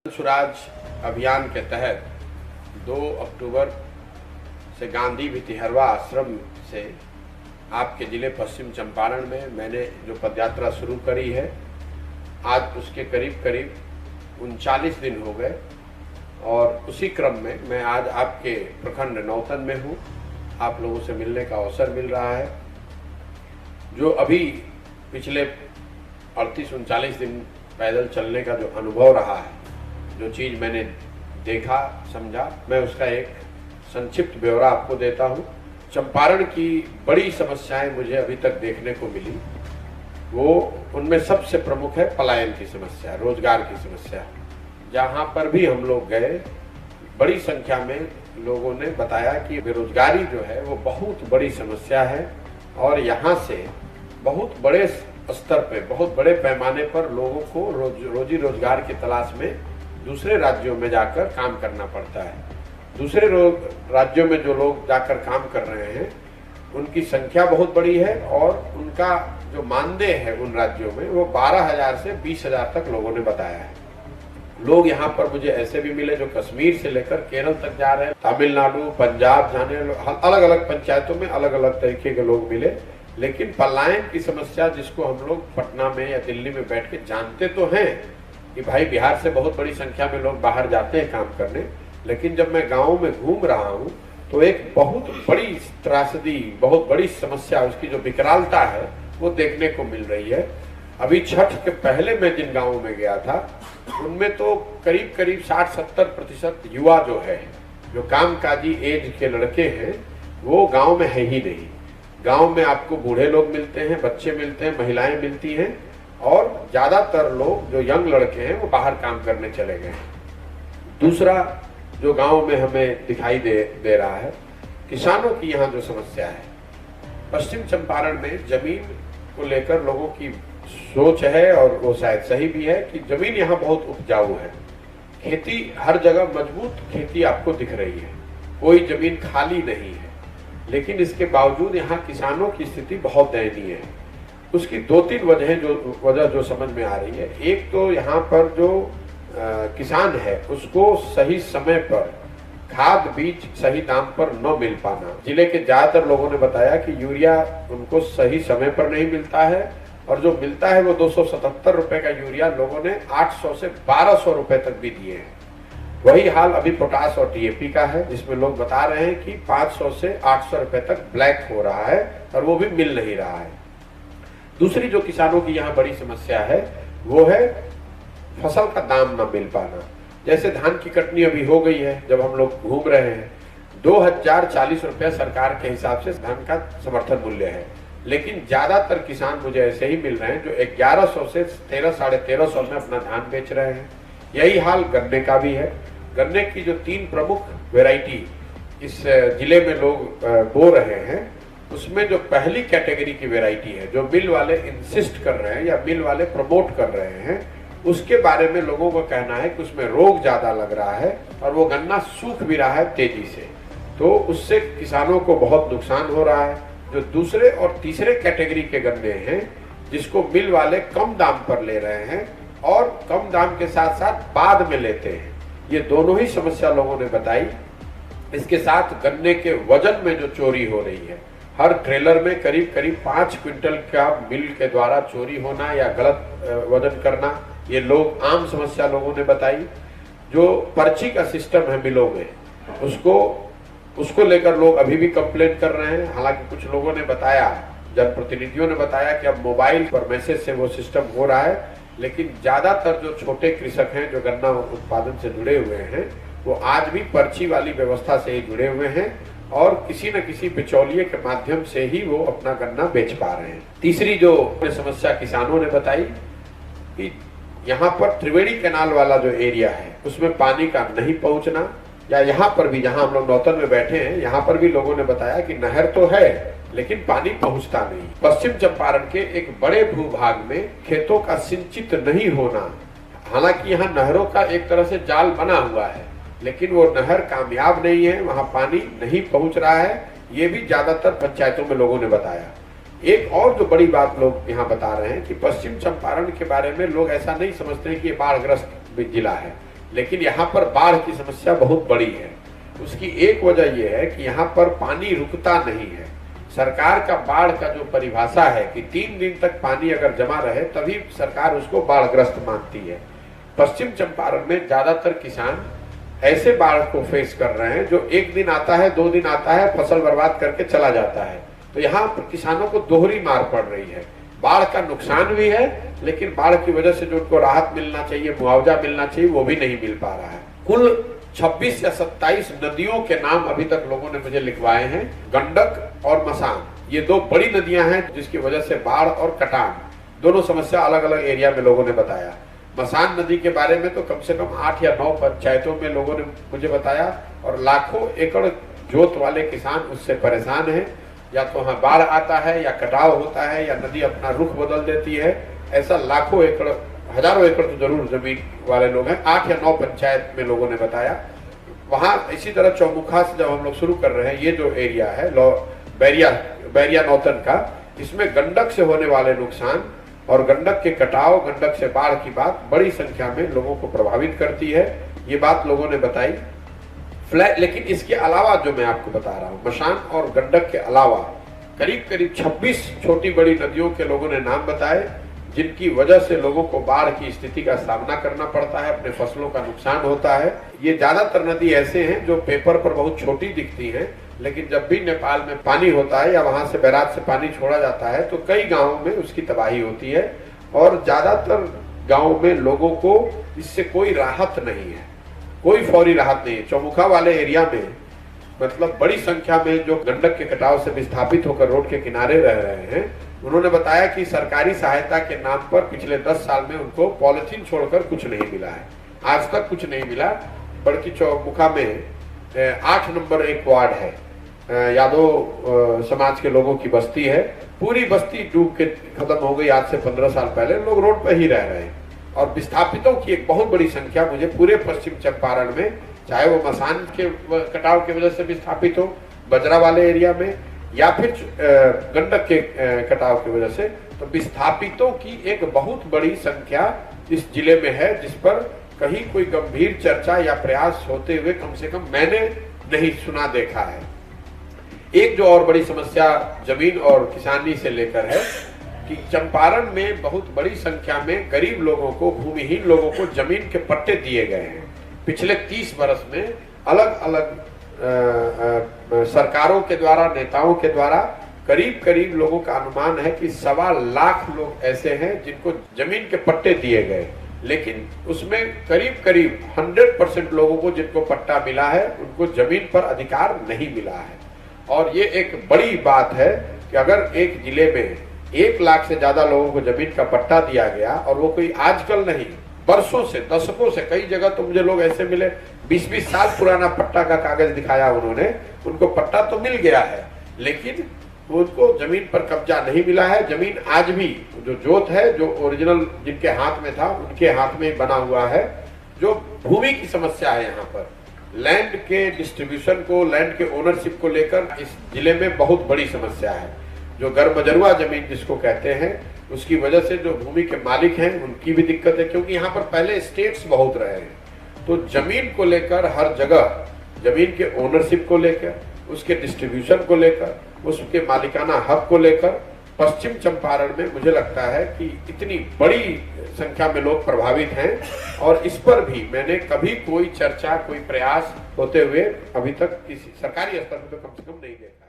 स्वराज अभियान के तहत 2 अक्टूबर से गांधी भितिहरवा आश्रम से आपके ज़िले पश्चिम चंपारण में मैंने जो पदयात्रा शुरू करी है, आज उसके करीब करीब 39 दिन हो गए और उसी क्रम में मैं आज आपके प्रखंड नौतन में हूँ। आप लोगों से मिलने का अवसर मिल रहा है। जो अभी पिछले 38-39 दिन पैदल चलने का जो अनुभव रहा है, जो चीज़ मैंने देखा समझा, मैं उसका एक संक्षिप्त ब्यौरा आपको देता हूँ। चंपारण की बड़ी समस्याएं मुझे अभी तक देखने को मिली, वो उनमें सबसे प्रमुख है पलायन की समस्या, रोजगार की समस्या। जहाँ पर भी हम लोग गए, बड़ी संख्या में लोगों ने बताया कि बेरोजगारी जो है वो बहुत बड़ी समस्या है और यहाँ से बहुत बड़े स्तर पे, बहुत बड़े पैमाने पर लोगों को रोजी रोजगार की तलाश में दूसरे राज्यों में जाकर काम करना पड़ता है। दूसरे राज्यों में जो लोग जाकर काम कर रहे हैं, उनकी संख्या बहुत बड़ी है और उनका जो मानदेय है उन राज्यों में वो 12,000 से 20,000 तक लोगों ने बताया है। लोग यहाँ पर मुझे ऐसे भी मिले जो कश्मीर से लेकर केरल तक जा रहे हैं, तमिलनाडु, पंजाब जाने, अलग अलग पंचायतों में अलग अलग तरीके के लोग मिले। लेकिन पलायन की समस्या, जिसको हम लोग पटना में या दिल्ली में बैठ के जानते तो हैं कि भाई बिहार से बहुत बड़ी संख्या में लोग बाहर जाते हैं काम करने, लेकिन जब मैं गाँव में घूम रहा हूँ तो एक बहुत बड़ी त्रासदी, बहुत बड़ी समस्या, उसकी जो विकरालता है वो देखने को मिल रही है। अभी छठ के पहले मैं जिन गाँवों में गया था, उनमें तो करीब करीब 60-70% युवा जो है, जो कामकाजी एज के लड़के हैं, वो गाँव में है ही नहीं। गाँव में आपको बूढ़े लोग मिलते हैं, बच्चे मिलते हैं, महिलाएं मिलती हैं और ज्यादातर लोग जो यंग लड़के हैं वो बाहर काम करने चले गए हैं। दूसरा जो गांव में हमें दिखाई दे रहा है, किसानों की यहाँ जो समस्या है, पश्चिम चंपारण में जमीन को लेकर लोगों की सोच है और वो शायद सही भी है कि जमीन यहाँ बहुत उपजाऊ है, खेती हर जगह मजबूत खेती आपको दिख रही है, कोई जमीन खाली नहीं है। लेकिन इसके बावजूद यहाँ किसानों की स्थिति बहुत दयनीय है। उसकी 2-3 वजह जो समझ में आ रही है। एक तो यहाँ पर जो किसान है उसको सही समय पर खाद बीज सही दाम पर न मिल पाना। जिले के ज्यादातर लोगों ने बताया कि यूरिया उनको सही समय पर नहीं मिलता है और जो मिलता है वो 277 रुपए का यूरिया लोगों ने 800 से 1200 रुपए तक भी दिए हैं। वही हाल अभी पोटास और टीएपी का है, जिसमें लोग बता रहे हैं कि 500 से 800 रुपए तक ब्लैक हो रहा है और वो भी मिल नहीं रहा है। दूसरी जो किसानों की यहाँ बड़ी समस्या है वो है फसल का दाम ना मिल पाना। जैसे धान की कटनी अभी हो गई है, जब हम लोग घूम रहे हैं, 2040 रुपये सरकार के हिसाब से धान का समर्थन मूल्य है, लेकिन ज्यादातर किसान मुझे ऐसे ही मिल रहे हैं जो 1100 से 1300-1350 में अपना धान बेच रहे हैं। यही हाल गन्ने का भी है। गन्ने की जो 3 प्रमुख वेराइटी इस जिले में लोग बो रहे हैं, उसमें जो पहली कैटेगरी की वेराइटी है, जो मिल वाले इंसिस्ट कर रहे हैं या मिल वाले प्रमोट कर रहे हैं, उसके बारे में लोगों का कहना है कि उसमें रोग ज्यादा लग रहा है और वो गन्ना सूख भी रहा है तेजी से, तो उससे किसानों को बहुत नुकसान हो रहा है। जो दूसरे और तीसरे कैटेगरी के गन्ने हैं, जिसको मिल वाले कम दाम पर ले रहे हैं और कम दाम के साथ साथ बाद में लेते हैं, ये दोनों ही समस्या लोगों ने बताई। इसके साथ गन्ने के वजन में जो चोरी हो रही है, हर ट्रेलर में करीब करीब 5 क्विंटल का मिल के द्वारा चोरी होना या गलत वजन करना, ये लोग आम समस्या लोगों ने बताई। जो पर्ची का सिस्टम है मिलों में, उसको लेकर लोग अभी भी कंप्लेन कर रहे हैं। हालांकि कुछ लोगों ने बताया, जनप्रतिनिधियों ने बताया कि अब मोबाइल पर मैसेज से वो सिस्टम हो रहा है, लेकिन ज्यादातर जो छोटे कृषक हैं जो गन्ना उत्पादन से जुड़े हुए हैं, वो आज भी पर्ची वाली व्यवस्था से ही जुड़े हुए हैं और किसी न किसी बिचौलिए के माध्यम से ही वो अपना गन्ना बेच पा रहे हैं। तीसरी जो समस्या किसानों ने बताई कि यहाँ पर त्रिवेणी कैनाल वाला जो एरिया है, उसमें पानी का नहीं पहुंचना, या यहाँ पर भी, जहाँ हम लोग नौतन में बैठे हैं, यहाँ पर भी लोगों ने बताया कि नहर तो है लेकिन पानी पहुंचता नहीं। पश्चिम चंपारण के एक बड़े भूभाग में खेतों का सिंचित नहीं होना, हालांकि यहाँ नहरों का एक तरह से जाल बना हुआ है, लेकिन वो नहर कामयाब नहीं है, वहाँ पानी नहीं पहुंच रहा है, ये भी ज्यादातर पंचायतों में लोगों ने बताया। एक और जो बड़ी बात लोग यहाँ बता रहे हैं कि पश्चिम चंपारण के बारे में लोग ऐसा नहीं समझते हैं कि ये बाढ़ग्रस्त जिला है। लेकिन यहाँ पर बाढ़ की समस्या बहुत बड़ी है। उसकी एक वजह यह है कि यहाँ पर पानी रुकता नहीं है। सरकार का बाढ़ का जो परिभाषा है कि 3 दिन तक पानी अगर जमा रहे तभी सरकार उसको बाढ़ग्रस्त मानती है। पश्चिम चंपारण में ज्यादातर किसान ऐसे बाढ़ को फेस कर रहे हैं जो 1 दिन आता है, 2 दिन आता है, फसल बर्बाद करके चला जाता है। तो यहाँ पर किसानों को दोहरी मार पड़ रही है। बाढ़ का नुकसान भी है, लेकिन बाढ़ की वजह से जो उनको राहत मिलना चाहिए, मुआवजा मिलना चाहिए, वो भी नहीं मिल पा रहा है। कुल 26 या 27 नदियों के नाम अभी तक लोगों ने मुझे लिखवाए हैं। गंडक और मसान, ये 2 बड़ी नदियां हैं जिसकी वजह से बाढ़ और कटान दोनों समस्या अलग अलग एरिया में लोगों ने बताया। मसान नदी के बारे में तो कम से कम 8 या 9 पंचायतों में लोगों ने मुझे बताया, और लाखों एकड़ जोत वाले किसान उससे परेशान हैं। या तो वहां बाढ़ आता है, या कटाव होता है, या नदी अपना रुख बदल देती है। ऐसा लाखों एकड़, हजारों एकड़ तो जरूर जमीन वाले लोग हैं। 8 या 9 पंचायत में लोगों ने बताया। वहां इसी तरह चौमुखा से जब हम लोग शुरू कर रहे हैं, ये जो एरिया है बैरिया नौतन का, इसमें गंडक से होने वाले नुकसान और गंडक के कटाव, गंडक से बाढ़ की बात बड़ी संख्या में लोगों को प्रभावित करती है। ये बात लोगों ने बताई। लेकिन इसके अलावा जो मैं आपको बता रहा हूँ, मसान और गंडक के अलावा करीब करीब 26 छोटी बड़ी नदियों के लोगों ने नाम बताए, जिनकी वजह से लोगों को बाढ़ की स्थिति का सामना करना पड़ता है, अपने फसलों का नुकसान होता है। ये ज्यादातर नदी ऐसे हैं जो पेपर पर बहुत छोटी दिखती हैं, लेकिन जब भी नेपाल में पानी होता है या वहां से बैराज से पानी छोड़ा जाता है तो कई गांवों में उसकी तबाही होती है, और ज्यादातर गांवों में लोगों को इससे कोई राहत नहीं है, कोई फौरी राहत नहीं है। चौमुखा वाले एरिया में मतलब बड़ी संख्या में जो गंडक के कटाव से विस्थापित होकर रोड के किनारे रह रहे हैं, उन्होंने बताया कि सरकारी सहायता के नाम पर पिछले 10 साल में उनको पॉलिथीन छोड़कर कुछ नहीं मिला है। आज तक कुछ नहीं मिला। बड़की चौमुखा में 8 नंबर एक वार्ड है, यादव समाज के लोगों की बस्ती है। पूरी बस्ती डूब के खत्म हो गई आज से 15 साल पहले। लोग रोड पर ही रह रहे हैं, और विस्थापितों की एक बहुत बड़ी संख्या मुझे पूरे पश्चिम चंपारण में, चाहे वो मसान के कटाव की वजह से विस्थापित हो बजरा वाले एरिया में, या फिर गंडक के कटाव की वजह से, तो विस्थापितों की एक बहुत बड़ी संख्या इस जिले में है, जिस पर कहीं कोई गंभीर चर्चा या प्रयास होते हुए कम से कम मैंने नहीं सुना, देखा है। एक जो और बड़ी समस्या जमीन और किसानी से लेकर है कि चंपारण में बहुत बड़ी संख्या में गरीब लोगों को, भूमिहीन लोगों को जमीन के पट्टे दिए गए हैं। पिछले 30 वर्ष में अलग अलग सरकारों के द्वारा, नेताओं के द्वारा करीब करीब लोगों का अनुमान है कि 1.25 लाख लोग ऐसे हैं जिनको जमीन के पट्टे दिए गए, लेकिन उसमें करीब करीब 100% लोगों को जिनको पट्टा मिला है उनको जमीन पर अधिकार नहीं मिला है। और ये एक बड़ी बात है कि अगर एक जिले में 1 लाख से ज्यादा लोगों को जमीन का पट्टा दिया गया, और वो कोई आजकल नहीं, बरसों से, दशकों से, कई जगह तो मुझे लोग ऐसे मिले 20-20 साल पुराना पट्टा का कागज दिखाया उन्होंने, उनको पट्टा तो मिल गया है लेकिन उनको जमीन पर कब्जा नहीं मिला है। जमीन आज भी जो जोत है, जो ओरिजिनल जिनके हाथ में था उनके हाथ में बना हुआ है। जो भूमि की समस्या है यहाँ पर, लैंड के डिस्ट्रीब्यूशन को, लैंड के ओनरशिप को लेकर इस जिले में बहुत बड़ी समस्या है। जो गरमजरुआ जमीन जिसको कहते हैं, उसकी वजह से जो भूमि के मालिक हैं उनकी भी दिक्कत है, क्योंकि यहाँ पर पहले स्टेट्स बहुत रहे हैं। तो जमीन को लेकर हर जगह, जमीन के ओनरशिप को लेकर, उसके डिस्ट्रीब्यूशन को लेकर, उसके मालिकाना हक को लेकर पश्चिम चंपारण में मुझे लगता है कि इतनी बड़ी संख्या में लोग प्रभावित हैं, और इस पर भी मैंने कभी कोई चर्चा, कोई प्रयास होते हुए अभी तक किसी सरकारी स्तर पर तो कम से कम नहीं देखा।